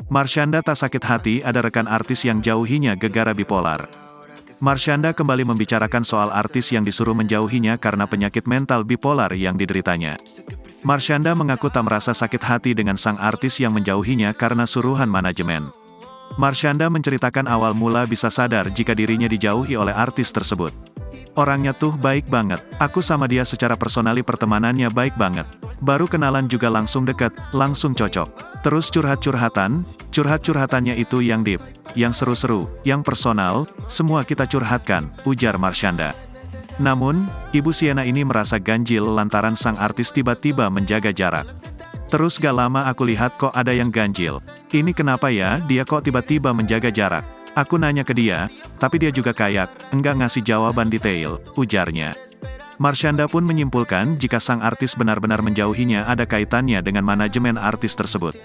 Marshanda tak sakit hati ada rekan artis yang jauhinya gegara bipolar. Marshanda kembali membicarakan soal artis yang disuruh menjauhinya karena penyakit mental bipolar yang dideritanya. Marshanda mengaku tak merasa sakit hati dengan sang artis yang menjauhinya karena suruhan manajemen. Marshanda menceritakan awal mula bisa sadar jika dirinya dijauhi oleh artis tersebut. Orangnya tuh baik banget, aku sama dia secara personali pertemanannya baik banget. Baru kenalan juga langsung deket, langsung cocok. Terus curhat-curhatannya itu yang deep, yang seru-seru, yang personal, semua kita curhatkan, ujar Marshanda. Namun, Ibu Sienna ini merasa ganjil lantaran sang artis tiba-tiba menjaga jarak. Terus gak lama aku lihat kok ada yang ganjil. Ini kenapa ya, dia kok tiba-tiba menjaga jarak? Aku nanya ke dia, tapi dia juga kayak, enggak ngasih jawaban detail, ujarnya. Marshanda pun menyimpulkan jika sang artis benar-benar menjauhinya ada kaitannya dengan manajemen artis tersebut.